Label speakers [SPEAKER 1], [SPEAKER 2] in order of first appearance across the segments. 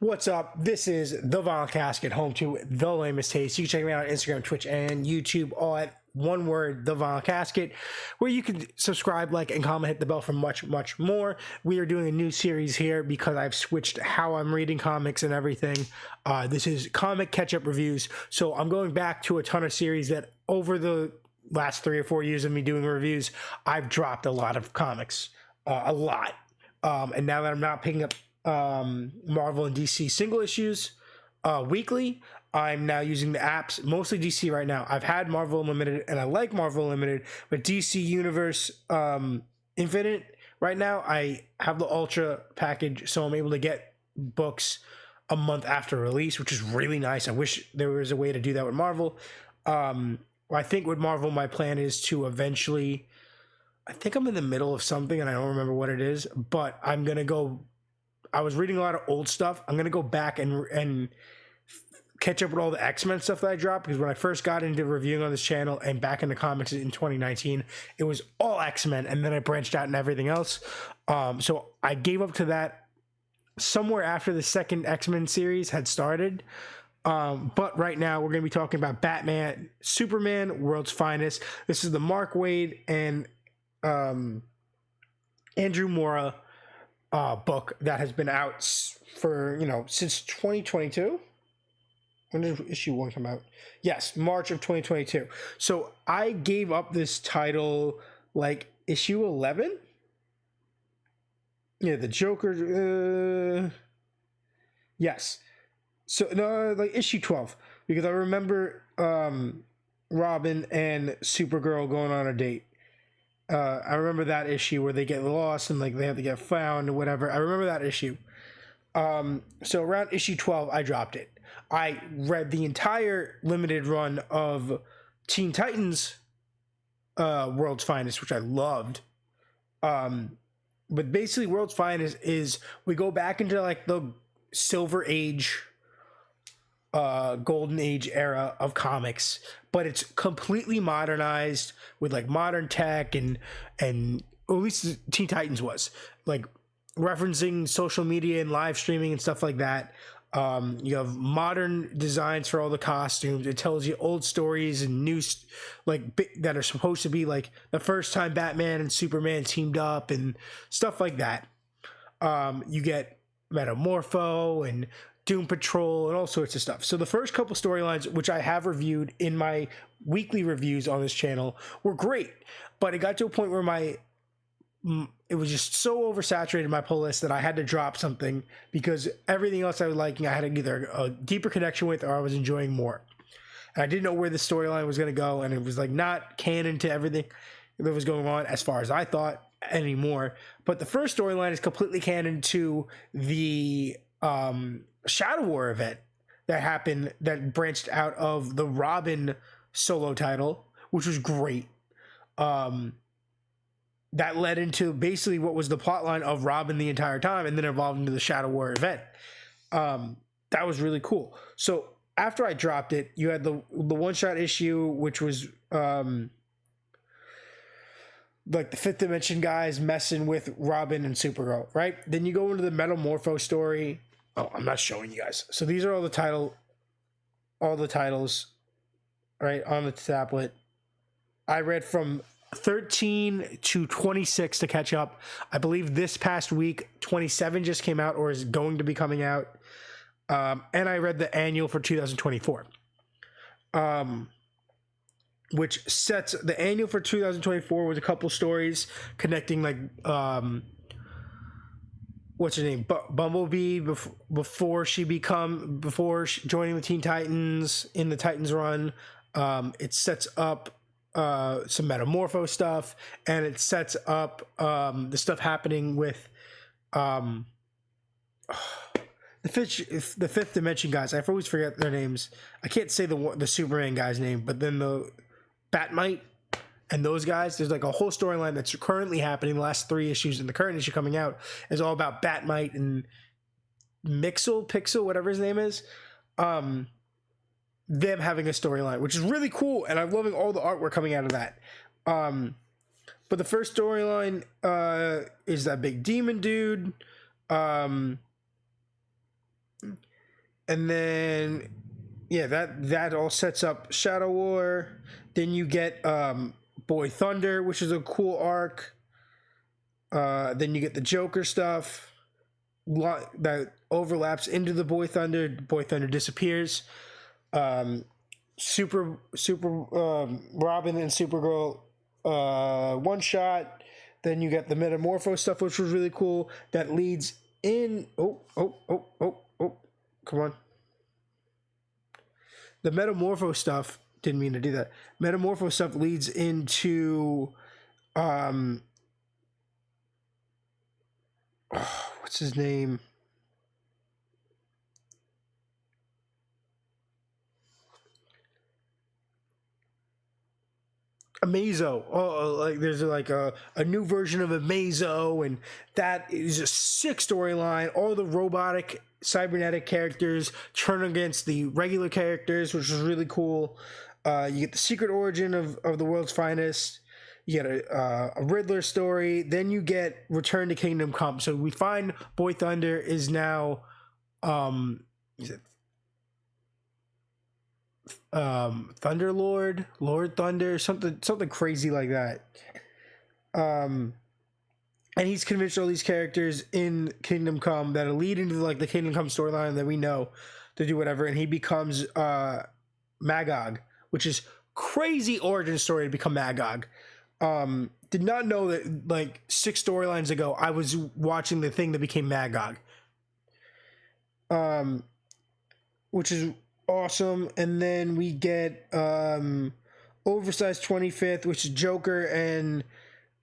[SPEAKER 1] What's up? This is The Vinyl Casket, home to The Lamest Taste. You can check me out on Instagram, Twitch, and YouTube, all at one word, The Vinyl Casket, where you can subscribe, like, and comment, hit the bell for much, much more. We are doing a new series here because I've switched how I'm reading comics and everything. This is comic catch-up reviews, so I'm going back to a ton of series that over the last 3 or 4 years of me doing reviews, I've dropped a lot of comics, a lot. And now that I'm not picking up Marvel and DC single issues weekly, I'm now using the apps, mostly DC right now. I've had Marvel Unlimited and I like Marvel Unlimited, but DC Universe Infinite right now, I have the Ultra package, so I'm able to get books a month after release, which is really nice. I wish there was a way to do that with Marvel. I think with Marvel, my plan is to eventually, I think I'm in the middle of something and I don't remember what it is, but I'm going to go, I was reading a lot of old stuff. I'm going to go back and catch up with all the X-Men stuff that I dropped, because when I first got into reviewing on this channel and back into comics in 2019, it was all X-Men, and then I branched out in everything else. So I gave up to that somewhere after the second X-Men series had started. But right now we're going to be talking about Batman, Superman, World's Finest. This is the Mark Waid and Andrew Mora book that has been out for, since 2022. When did issue 1 come out? Yes, March of 2022. So I gave up this title like issue 11. Yeah, the Joker. Yes. So no, like issue 12, because I remember Robin and Supergirl going on a date. I remember that issue where they get lost and like they have to get found or whatever. I remember that issue. So around issue 12, I dropped it. I read the entire limited run of Teen Titans World's Finest, which I loved. But basically World's Finest is we go back into like the Silver Age, Golden Age era of comics, but it's completely modernized with like modern tech and at least Teen Titans was like referencing social media and live streaming and stuff like that. You have modern designs for all the costumes. It tells you old stories and new that are supposed to be like the first time Batman and Superman teamed up and stuff like that. You get Metamorpho and Doom Patrol and all sorts of stuff. So the first couple storylines, which I have reviewed in my weekly reviews on this channel, were great, but it got to a point where it was just so oversaturated in my pull list that I had to drop something, because everything else I was liking, I had either a deeper connection with or I was enjoying more. And I didn't know where the storyline was going to go, and it was like not canon to everything that was going on as far as I thought anymore. But the first storyline is completely canon to the Shadow War event that happened, that branched out of the Robin solo title, which was great. That led into basically what was the plot line of Robin the entire time, and then evolved into the Shadow War event. That was really cool. So after I dropped it, you had the one-shot issue, which was like the Fifth Dimension guys messing with Robin and Supergirl, right? Then you go into the Metamorpho story. Oh, I'm not showing you guys. So these are all the titles, right, on the tablet. I read from 13 to 26 to catch up. I believe this past week 27 just came out or is going to be coming out. And I read the annual for 2024, which sets the annual for 2024 with a couple stories connecting like what's her name, Bumblebee, before joining the Teen Titans in the Titans run. It sets up some Metamorpho stuff, and it sets up the stuff happening with the Fifth Dimension guys. I always forget their names. I can't say the Superman guy's name, but then the Batmite and those guys. There's like a whole storyline that's currently happening. The last 3 issues and the current issue coming out is all about Batmite and Pixel, whatever his name is. Them having a storyline, which is really cool, and I'm loving all the artwork coming out of that. But the first storyline is that big demon dude. and then yeah, that all sets up Shadow War. Then you get Boy Thunder, which is a cool arc. Then you get the Joker stuff that overlaps into the Boy Thunder. Boy Thunder disappears. Super Robin and Supergirl one shot. Then you get the Metamorpho stuff, which was really cool. That leads in. Oh! Come on. The Metamorpho stuff, didn't mean to do that. Metamorpho stuff leads into what's his name? Amazo. Oh, like there's like a new version of Amazo, and that is a sick storyline. All the robotic cybernetic characters turn against the regular characters, which was really cool. You get the secret origin of the world's finest. You get a Riddler story. Then you get Return to Kingdom Come. So we find Boy Thunder is now is it Thunderlord, Lord Thunder, something crazy like that. And he's convinced all these characters in Kingdom Come that'll lead into like the Kingdom Come storyline that we know to do whatever, and he becomes Magog, which is crazy origin story to become Magog. Did not know that like 6 storylines ago I was watching the thing that became Magog. Which is awesome. And then we get Oversized 25th, which is Joker and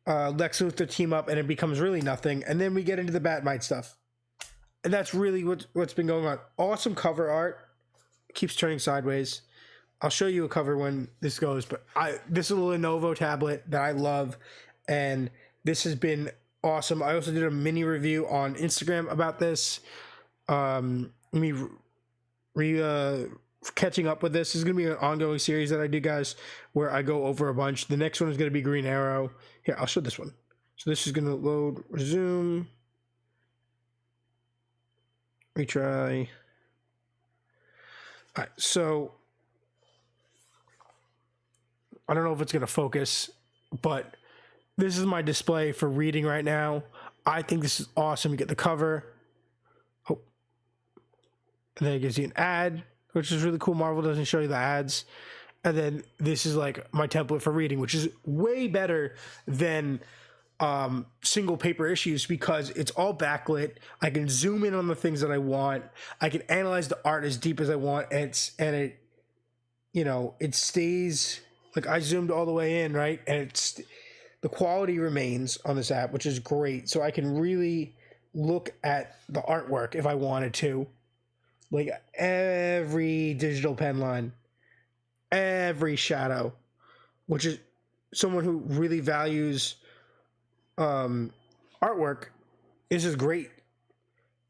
[SPEAKER 1] Lex Luthor team up, and it becomes really nothing. And then we get into the Batmite stuff, and that's really what's been going on. Awesome cover art, keeps turning sideways. I'll show you a cover when this goes, but this is a Lenovo tablet that I love, and this has been awesome. I also did a mini review on Instagram about this. Catching up with this is going to be an ongoing series that I do, guys, where I go over a bunch. The next one is going to be Green Arrow. Here, I'll show this one. So this is going to load, resume, retry. All right, so I don't know if it's going to focus, but this is my display for reading right now. I think this is awesome. You get the cover. Oh, and then it gives you an ad, which is really cool. Marvel doesn't show you the ads. And then this is like my template for reading, which is way better than single paper issues because it's all backlit. I can zoom in on the things that I want. I can analyze the art as deep as I want. And it, you know, it stays like I zoomed all the way in, right? And it's the quality remains on this app, which is great. So I can really look at the artwork if I wanted to. Like every digital pen line, every shadow, which is someone who really values artwork. This is great.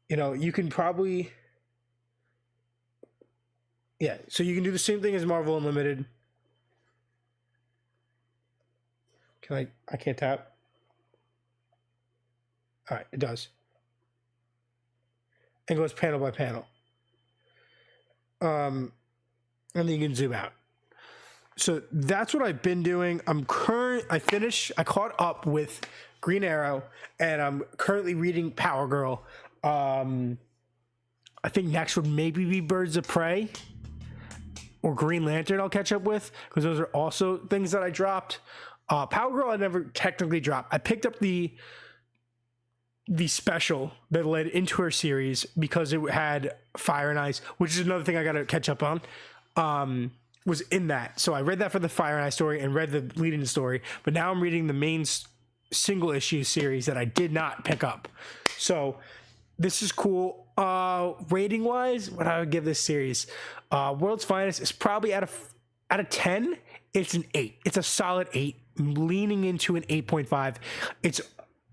[SPEAKER 1] You know, you can probably, yeah, so you can do the same thing as Marvel Unlimited. I can't tap. All right, it does. And goes panel by panel. And then you can zoom out. So that's what I've been doing. I caught up with Green Arrow, and I'm currently reading Power Girl. I think next would maybe be Birds of Prey or Green Lantern I'll catch up with, because those are also things that I dropped. Power Girl I never technically dropped. I picked up the special that led into her series because it had Fire and Ice, which is another thing I got to catch up on, was in that. So I read that for the Fire and Ice story and read the lead-in story, but now I'm reading the main single issue series that I did not pick up. So this is cool. Rating wise, what I would give this series, World's Finest is probably out of 10. It's an 8. It's a solid 8. I'm leaning into an 8.5. It's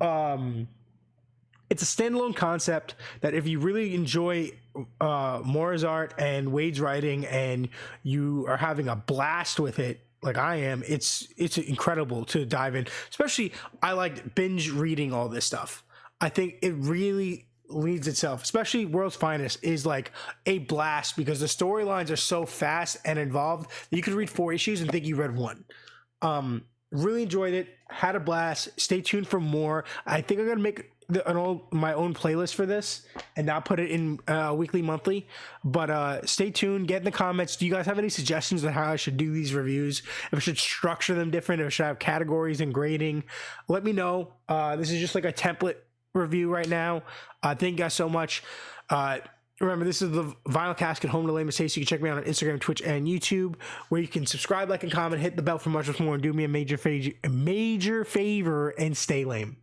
[SPEAKER 1] a standalone concept that if you really enjoy Mora's art and Wade's writing and you are having a blast with it, like I am, it's incredible to dive in. Especially, I like binge reading all this stuff. I think it really leads itself, especially World's Finest, is like a blast because the storylines are so fast and involved that you could read 4 issues and think you read one. Really enjoyed it, had a blast. Stay tuned for more. I think I'm gonna make my own playlist for this and not put it in weekly, monthly. But stay tuned. Get in the comments. Do you guys have any suggestions on how I should do these reviews? If I should structure them different, if I should have categories and grading, let me know. This is just like a template review right now. Thank you guys so much. Remember, this is the Vinyl Casket, home to Lamest Taste. You can check me out on Instagram, Twitch, and YouTube, where you can subscribe, like, and comment, hit the bell for much more, and do me a major favor and stay lame.